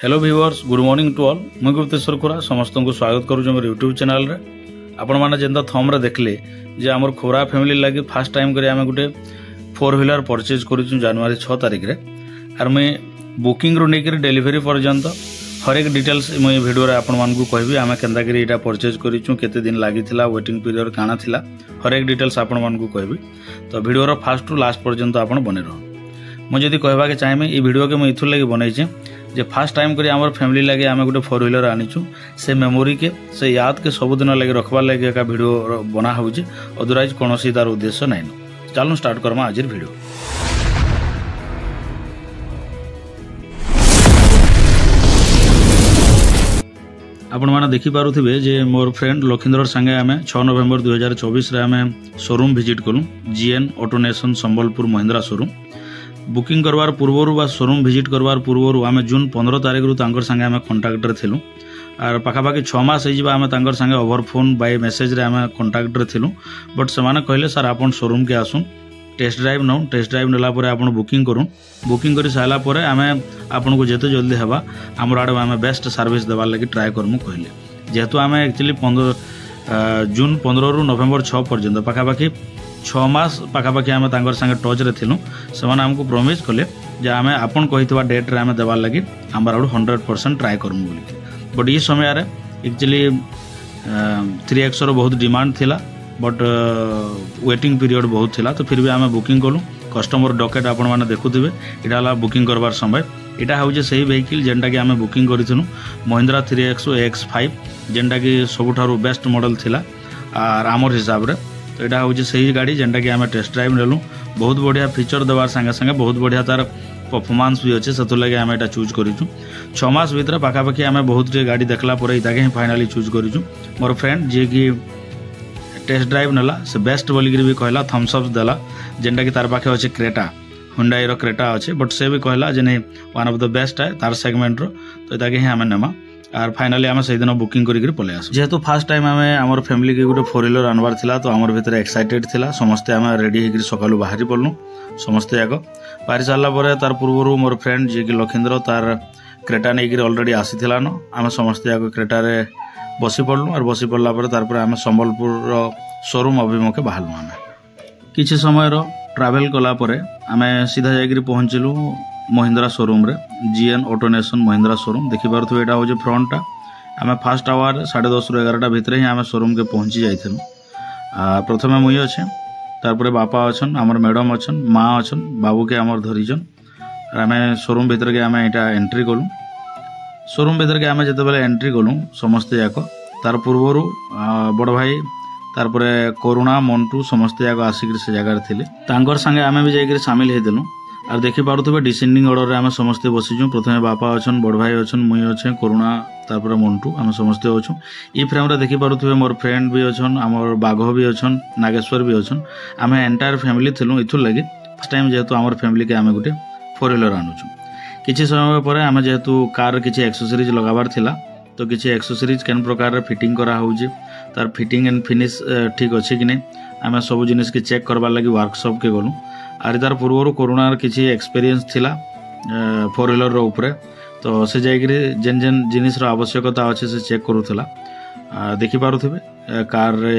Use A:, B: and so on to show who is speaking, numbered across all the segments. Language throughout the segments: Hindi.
A: Hello viewers good morning to all मुझे गुप्तेश्वर खुरा समस्त को स्वागत करूँ मोर यूट्यूब चैनल रे आपण मैंने जेनता थम रे देखले जे आमर खोरा फैमिली लगी फास्ट टाइम करे आमे गुटे 4 व्हीलर परचेज करूँ जनवरी 6 तारिख रे आर मैं बुकिंग रू नहीं डिलीवरी पर्यंत हर एक डिटेल्स मुझे वीडियो रे आपण मान को कहबी आमे केंदा करी एटा परचेज करिछु केते दिन लागि थिला वेटिंग पीरियड काना थिला हर एक डिटेल्स आपण मान को कहबी तो वीडियो रो फास्ट टू लास्ट पर्यंत आपण बने रहो मुझे जदि कहबा के चाहे ई वीडियो के मैं इथु लगी बनैछि जे फास्ट टाइम करी आमर फैमिली लगे आमे गुटे 4 व्हीलर आनिछु से मेमोरी के से याद के सब दिन लगे रखबा लगे का वीडियो बना होउछि अदरवाइज कोनोसी तार उद्देश्य नै न चलो स्टार्ट करमा आज वीडियो। आपण माने देखि पारुथिबे जे मोर फ्रेंड लखींद्र संगे आमे 6 नवंबर 2024 रे आमे शोरूम विजिट कलु GN Autonation Sambalpur Mahindra showroom booking करवार पूर्वरु बा शोरूम विजिट करवार पूर्वरु आमे जून 15 तारिख रु तांकर संगे आमे कांटेक्ट रे थिलु आर पाखापाखि 6 मास होई जिबा आमे तांकर संगे ओवर फोन बाय मेसेज रे आमे कांटेक्ट रे थिलु बट समाने कहले सर आपन शोरूम के आसुन टेस्ट ड्राइव नेला परे आपन बुकिंग करू बुकिंग करी साला परे आमे आपन को जेते जल्दी हेबा हमर आडे आमे बेस्ट सर्विस देबार लागि ट्राई करमु कहले जेहेतु आमे एक्चुअली जून 15 रु नवंबर 6 पर्यंत पाखापाखि 6 मास पाखापाखि आमे तांकर संगे टच रे थिलु सेमाने हमको प्रॉमिस कले जे आमे आपन कहितबा डेट रे आमे देबार लागि हमर आडू 100% ट्राई करमु बोली बट ई समय रे एक्चुअली 3x रो बहुत डिमांड थिला बट वेटिंग पीरियड बहुत थिला तो फिर भी आमे बुकिंग कलु कस्टमर डॉकेट आपण माने देखुथिबे इटा ला बुकिंग करबार समय इटा होजे सही व्हीकल जेंटा कि आमे बुकिंग करिथनु महिंद्रा 3x X5 जेंटा कि सबुठारु बेस्ट मॉडल थिला आर आमर हिसाब रे तो यहाँ हूँ सही गाड़ी जेनटा कि आम टेस्ट ड्राइव नेलु बहुत बढ़िया फीचर देवार संगे संगे बहुत बढ़िया तार परफॉर्मेंस भी अच्छे से लगे आम यहाँ चूज करूँ 6 मास भितर पाखापाखि आम बहुत गाड़ी देखला पर इताके ही फाइनाली चूज करूँ मोर फ्रेंड जी की टेस्ट ड्राइव नेला से बेस्ट बोलिक भी कहला थम्स अप देला जेनटा कि तार पाखे अच्छे क्रेटा हुंडई रो क्रेटा अच्छे बट से भी कहला जे नहीं वन ऑफ द बेस्ट है तार सेगमेंट रो तो इताके ही आम नेमा आर फाइनाली आम से दिन बुकिंग करी पलै आस जेहेतु फास्ट टाइम आम आम फैमिली के गोटे 4 व्हीलर आनबार थिला तो आमर भितर एक्साइटेड थिला समस्ते आम रेडी होकर सकालू बाहरी पड़लु समस्ते जाक बाहरी सारा पर तार पूर्व मोर फ्रेंड जी की लखींद्र तार क्रेटा नहीं ऑलरेडी आसीला न आम समस्ते जाक क्रेटारे बसी पड़लु और बसी पड़ला पर आम संबलपुर शोरूम अभिमुखे बाहरलु आम किछि समय ट्रावेल कला आम सीधा जाकर पहुँचलु महिंद्रा शोरूम रे जीएन ऑटोनेशन महिंद्रा शोरूम देखि पारथु एटा हो जे फ्रंटटा आमे फर्स्ट आवर 10:30 रु 11टा भितर ही आमे शोरूम के पहुंची जाइथनु प्रथमे मुई अछि तारपरे बापा अछन हमर मैडम अछन माँ अछन बाबू के हमर धरिजन आमे शोरूम भीतर के आमे एटा एंट्री कलु शोरूम भीतर के आमे जते बेले एंट्री कलु समस्त जाक तार पूर्वरु बड़ भाई तारपरे करुणा मंटू समस्त जाक आसिक से जगह थिले तांकर संगे आमे भी जाइकर शामिल हे देलु और देखि पारुथबे डिसेंडिंग ऑर्डर रे आमे समस्ते बसिजु प्रथमे बापा अछन बड़ भाई अछन मुई अछे करुणा तारपर मंटू आमे समस्ते अछु ई फ्रेम रे देखि पारुथबे मोर फ्रेंड भी अछन हमर बाघ भी अछन नागेश्वर भी अछन आमे एंटायर फैमिली थिलु इथु लागि फर्स्ट टाइम जेहेतु हमर फैमिली के आमे गुटे 4 व्हीलर आनुछु किछि समय परे आमे जेहेतु कार किछि एक्सेसरीज लगाबार थिला तो किछि एक्सेसरीज केन प्रकार रे फिटिंग करा होउजी तार फिटिंग एंड फिनिश ठीक अछि कि नै आमे सब जिनिस के चेक करबा लागि वर्कशॉप के गलु आर तार पूर्व करुणार किसी एक्सपीरियंस थिला 4 व्हीलर रो ऊपर तो से जाइकरी जेन जेन जिनिस रो आवश्यकता अच्छे से चेक करूथला देखि पारुथिबे कार रे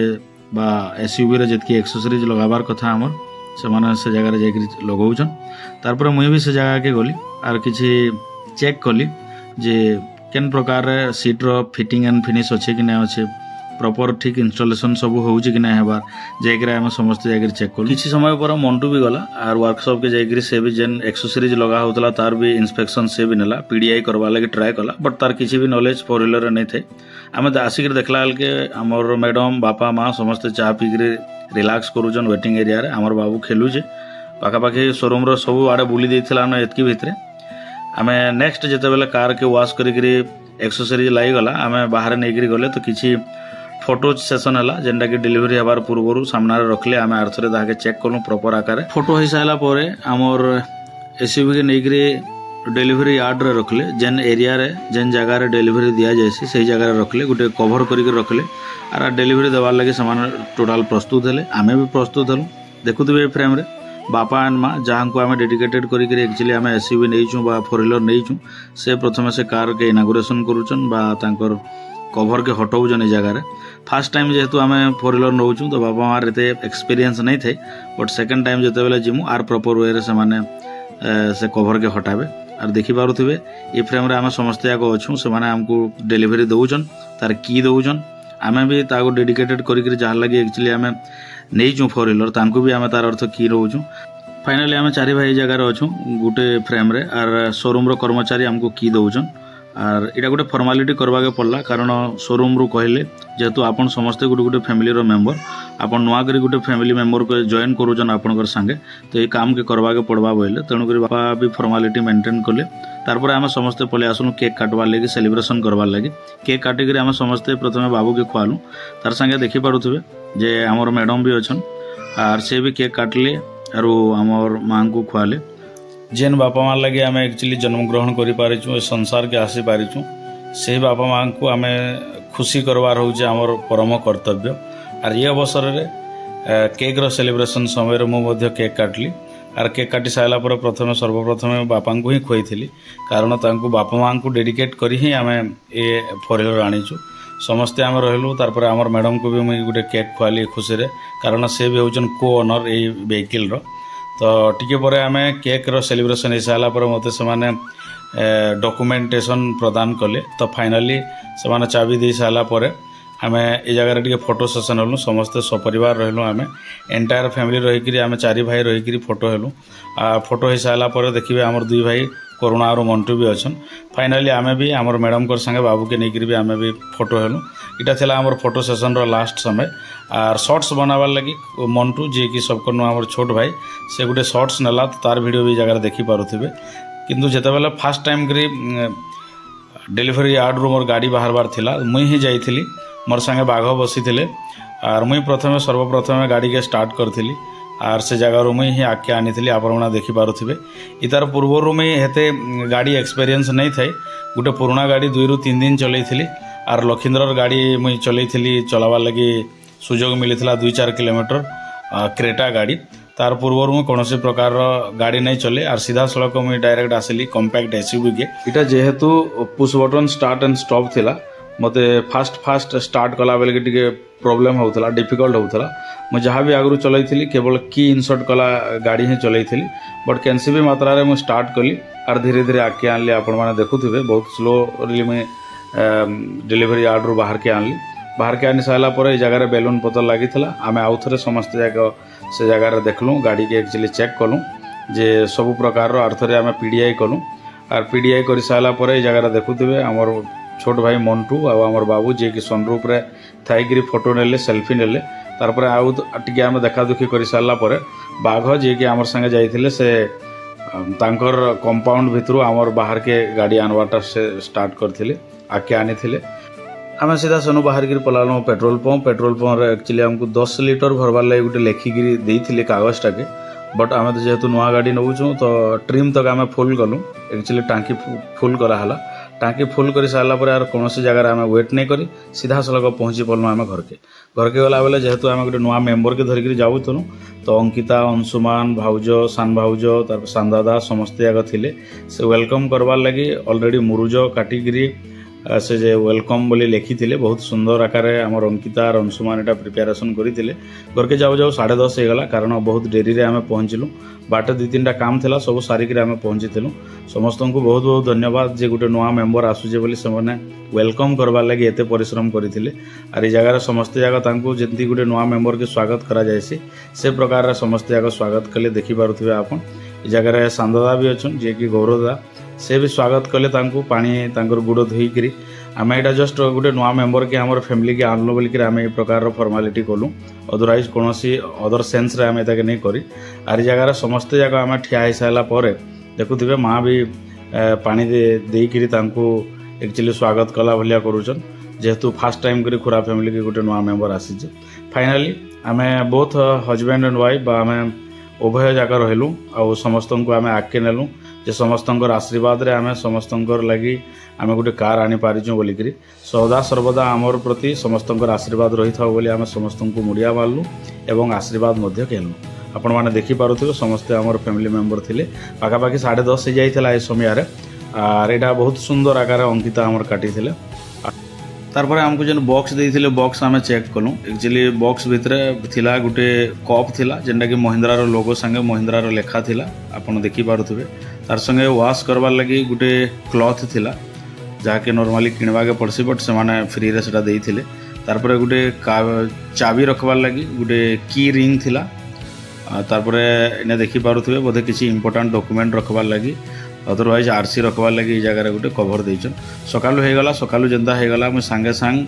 A: बा एसयूवी रे जतकी एक्सेसरीज लगाबार कथा हमर से माने से जगह रे जाइकरी लगाउछन तार पर मुई भी से जगह के गली आर किछि चेक कली जे केन प्रकार रे सीट रो फिटिंग एंड फिनिश अछि कि नै अछि प्रॉपर ठीक इंस्टॉलेशन सब होउछि कि नै हेबार जाइकरी हम समस्त जाइकरी चेक करू किछि समय पर मंटू भी गला आर वर्कशॉप के जाइकरी से भी जेन एक्सेसरीज लगा होतला तार भी इंस्पेक्शन से भी नेला पीडीआई करबा लागि ट्राई कला बट तार किछि भी नॉलेज 4 व्हीलर नै थे हम आसिक देखला के हमर मैडम बापा माँ समस्त चा पीकरी रिलैक्स करूजन वेटिंग एरिया रे हमर बाबू खेलु जे पाखापाखि शोरूम रो सब आड़े बुली देथिला न एतकी भितरे आमे नेक्स्ट जेते बेले कार के वॉश करिकरी एक्सेसरीज लाई गला आमे बाहर नेकरी गले तो किछि फोटो सेशन है जेनटा कि डिलीवरी हबार पूर्व सामना रखले आम आरथरे ताके चेक कलु प्रॉपर आकार फोटो हो सारा पर आमर एसयूवी के नेकरी डिलीवरी यार्ड रे रखले जेन एरिया रे जेन जगह रे डिलीवरी दिया जायसी सही जगह रे रखले गुटे कवर करके रखले आर डिलीवरी देवार लगे सामान टोटाल प्रस्तुत हेले आमे भी प्रस्तुत हलु देखुथिबे फ्रेम रे बापा एंड माँ जहाँ को आम डेडिकेटेड करी एक्चुअली आम एसयूवी नहीं 4 व्हीलर नहीं से प्रथम से कार के इनागुरेसन करुचन कभर के हटाऊन ये जगार फास्ट टाइम जेहेतु आम 4 व्हीलर नौ तो बापा मार एत एक्सपीरियंस नहीं थे बट सेकेंड टाइम जिते बले जिमु आर प्रॉपर वे से कभर के हटाबे आर देखि पारुथिबे ए फ्रेम रे आम समस्ते जाक अच्छू से आमको डेलीवरी दौन तार की दौन आम भी ताको डेडिकेटेड करी जहाँ लगी एक्चुअली आम नहीं 4 व्हीलर तांको भी आम तार अर्थ की रोचु फाइनाली आम 4 भाई जगार अच्छू गोटे फ्रेम रे आर शोरूम रो कर्मचारी आमको की दौन आर इटा गोटे फॉर्मालिटी करवाके पड़ला कारण शोरूम रू कहले जेहेतु आपन समस्ते गोटे गोटे फैमिली रो मेंबर आपन नुआ करी गोटे फैमिली मेंबर को जॉइन करूछन आपनकर संगे तो ये काम के करवाके पड़वा बोले तेणु करी बापा भी फॉर्मालिटी मेंटेन कले तारपर आम समस्ते पले आसलु केक काटवार लगी सेलिब्रेशन करवार लगी केक काटिक आम समस्ते प्रथमे बाबू के खुआलु तार संगे देखि पारुथिबे जे आमर मैडम भी अच्छन आर से भी केक काटले आर आमर माँ को खुआले जेन बापा माँ लगे आम एक्चुअली जन्म ग्रहण कर पारिचु संसार के आसी पारिचु से बापा माँ को आम खुशी करवार होचे आमर परम कर्तव्य आर ये अवसर रे केक रो सेलिब्रेशन समय मुझे केक काटली आर केक काटी सारा पर प्रथम सर्वप्रथम बापा को ही खुआई कारण तांको बापा माँ को डेडिकेट करी ही आम ये 4 व्हीलर आनीचु समस्ते आम रहलु तारपर आमर मैडम को भी मुझे गोटे केक खुआली खुशी रे कारण से भी होचन को ओनर ये वेहिकल रो तो टिके पर आम केक रो सेलिब्रेशन हो सारा पर मत से डॉक्यूमेंटेशन प्रदान कले तो फाइनाली से चाबी दे सारा पर आम ये जगह टे फोटो सेशन हलु समस्ते सपरिवार रहलु आम एंटायर फैमिली रहीकि आम 4 भाई रहीकि फोटो हेलु फोटो हो सारा पर देखिए आमर 2 भाई करुणा और मंटू भी अच्छन फाइनाली आम भी आमर मैडम कर संगे बाबू के नहीं भी आम भी फोटो हेलु इटा थिला आमर फोटो सेशन रो लास्ट समय आर शॉर्ट्स बनावार लगी मंटू जी कि सबको आमर छोट भाई से गोटे शॉर्ट्स नेला तो तार वीडियो भी जगह देखि पारुथिबे किंतु जेतेबेले फास्ट टाइम करी डेलीवरी यार्ड रू मोर गाड़ी बाहरबार थिला मुई ही जाइथिली मोर संगे बाघ बसीथिले आर मुई प्रथमे सर्वप्रथमे गाड़ी के स्टार्ट करथिली आर से जगह मुई ही आके आनी आपण देखि पारुथिबे इतार पूर्व मुई हेते गाड़ी एक्सपीरियंस नहीं थाई गोटे पुराना गाड़ी 2 ରୁ 3 दिन चलैथिली आर लखींद्र गाड़ी मुई चलैथिली चलावार लगी सुजोग मिलिथिला 2-4 किलोमीटर क्रेटा गाड़ी तार पूर्व मुझे कौन प्रकार गाड़ी नहीं चले आर सीधा सड़क मुझे डायरेक्ट आसिली कॉम्पैक्ट एसयूवी के इटा जेहेतु push button start and stop थिला मते फास्ट स्टार्ट कला बेले टिके प्रॉब्लम होउतला डिफिकल्ट होउतला मु जहाँ भी आगु चलैथिली केवल की इनसर्ट कला गाड़ी ही चलैथिली बट कैंसी भी मात्रा रे मु स्टार्ट कली आर धीरे धीरे आके आनली आपण माने देखुथिबे बहुत स्लोली मैं डिलीवरी यार्ड रू बाहर के आनी सारा पर जगार बेलून पतर लगी आम आउ थे समस्त जाक से जगार देखलु गाड़ी के एक्चुअली चेक कलु जे सबु प्रकार आर्थरे आम पीडीआई कलु आर पीडीआई कर सारा पर जगार देखुथे आमर छोट भाई मंटू आमर बाबू जी कि सनरूफ रे थाई फोटो नेले सेल्फी नेले तारपर आउ टिके आम देखा दुखी कर सारा पर बाघ जी कि आमर संगे जाइथिले से तांकर कंपाउंड भितरु आमर बाहर के गाड़ी आनवाटा से स्टार्ट करथिले आके आनी थिले आम सीधा सेनु बाहर कर पलानु पेट्रोल पंप एक्चुअली आमको 10 लिटर भरवार लगे गोटे लेखिकी देते कागजटा के बट आम तो जेहेतु नुआ गाड़ी नौचु तो ट्रिम तक आम फुल कलु एक्चुअली टांकी फुल कराला टांकी फुल कर सारा पर यार कौन जगह आम वेट नहीं करी सीधा सड़क पहुँची पड़लु आम घर के गला बेले जेहेतु आम गोटे नुआ मेम्बर के धरिकी जाऊलु तो अंकिता अंशुमान भाउज सान भाउज तार सांदादा समस्ते जाक थिले से वेलकम करवार लगी ऑलरेडी मुरुज काटिकी से जे वेलकम बोली लिखी थे बहुत सुंदर आकार आमर अंकिता और अंशुमान एटा प्रिपेरेसन करते घर के जाऊ जाऊ 10:30 होगला कारण बहुत डेरी आम पहुँचलु बाट 2-3टा काम थिला सब सारिक आम पहुँचीलु समस्त को बहुत बहुत धन्यवाद जे गोटे नुआ मेम्बर आसूचे बोली से वेलकम करवार लगी एते परिश्रम करते आर जगार समस्त जगह जमी गोटे नुआ मेम्बर के स्वागत करा जायसी से प्रकार समस्त जगह स्वागत कले देखि पारुथिबे आपन जगार सांदादा भी अच्छन जे कि गौरवदा से भी स्वागत कले पानी गुड़ धोईकरी आम यहाँ जस्ट गोटे नुआ मेम्बर के आम फैमिली के आनलु बोलिक आम ये प्रकार फॉर्मालिटी कलु अदरवाइज कौन अदर सेन्स आम ये नहीं करी आर जगार समस्ते जाक आम ठिया हो सारा पर देखुवे माँ भी पानी देकर एक्चुअली स्वागत कला भाया करुचन जेहेतु फास्ट टाइम करी खुरा फैमिली के गोटे नुआ मेम्बर आसी फाइनाली आम बोथ हजबैंड एंड वाइफ आम उभय जाक रहलु आ समस्त को आम आगे नेलु जे समस्त आशीर्वाद रे आम समस्त लगी आम गोटे कार आनी पारिचु बोलिकी सदा सर्वदा आमर प्रति समस्त आशीर्वाद रही था बोली आम समस्त को मुड़िया मारलु एवं आशीर्वाद केलु आपण मैंने देखिपे समस्ते आम फैमिली मेम्बर थे पाखापाखि 10:30 हो जाता है समय आर यहाँ बहुत सुंदर आकार अंकिता आमर काटी तारपर आमको जेन बॉक्स देते बॉक्स आम चेक कलु एक्चुअली बॉक्स भितर थिला गोटे कप थिला जेनटा कि महिंद्रार लोगो संगे महिंद्रार लेखा थिला आपण देखि पारुथिबे तार संगे वॉश करवार लगी गोटे क्लॉथ थिला जहाँकि नॉर्मली किणवा के पड़सी बट से फ्री रे सेटा देइथिले तारपर गोटे चाबी रखबार लगी गोटे की रिंग थिला तारपर इने देखि पारुथिबे बोधे किसी इंपोर्टेंट डॉक्यूमेंट रखबार लगी अदरवाइज आरसी रखबार लगी जगह गोटे कभर देचन सकालू होगला सकालू जेनता होगला मुझे सांगे सांग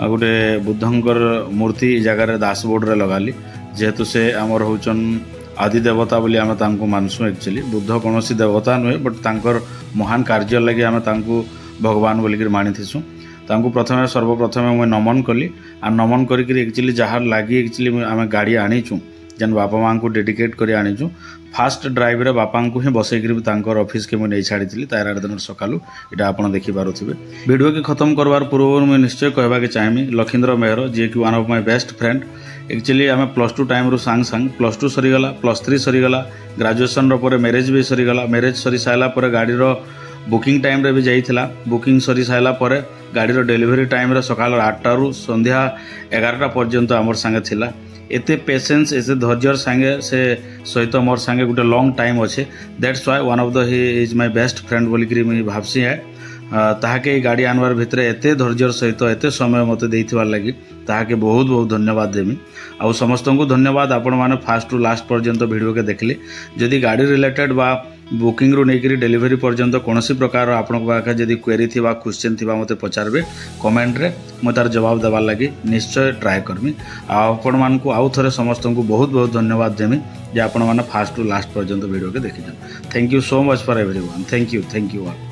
A: गोटे बुद्धंकर मूर्ति जगार डैशबोर्ड रे लगाली जेहेतु से आमर होचन आदि देवता बोली आम तांको मानसु एक्चुअली बुद्ध कौन देवता नुहे बट तांकर महान कार्य लगी आम तांको भगवान बोलिक मानिथिसु तांको प्रथमे सर्वप्रथमे मुझे नमन कली आ नमन करी एक्चुअली जहाँ लगी एक्चुअली आम गाड़ी आनीचु जेन बापा माँ को डेडिकेट कर आनीचु फास्ट ड्राइव रे बापा को ही बसैकर ऑफिस के मुझे छाड़ी तार आठ दिन सकालू यहाँ आप देखिपे वीडियो के खत्म करवार पूर्व मुझे निश्चय कहवाके चाहमी लखींद्र मेहर जी कि one of my best friend actually आम +2 टाइम सांग सांग +2 सरीगला +3 सरीगला ग्रेजुएशन रो मैरेज भी सरीगला मैरेज सरी सारापर गाड़ी बुकिंग टाइम रे भी जाइथिला बुकिंग सरी सारा पर गाड़ी डेलीवरी टाइम रे सकाल 8टा रु संध्या 11टा पर्यंत आमर संगे थिला एते पेशेंस एते धैर्य संगे से सहित मोर संगे गोटे लॉन्ग टाइम अच्छे that's why one of the he is my best friend बोलिक मुझे भावसी है ताके गाड़ी आनवार भितर एते धैर्य सहित एते समय मत देइथिबार लगी ताके बहुत बहुत धन्यवाद देमी आउ समस्त को धन्यवाद आपण माने फास्ट टू लास्ट पर्यंत वीडियो के देखले जदि गाड़ी रिलेटेड बा बुकिंग रू नहीं डेलीवरी पर्यंत कौन प्रकार आपण पाखे जदि क्वेरी थिबा क्वेश्चन थिबा मते पचारबे कमेंट रे मैं तार जवाब देवार लगी निश्चय ट्राए करमी आपण मान को आउ थरे समस्त को बहुत बहुत धन्यवाद देमी जे आपण माने फास्ट टू लास्ट पर्यंत वीडियो के देखिछन thank you so much for everyone thank you all.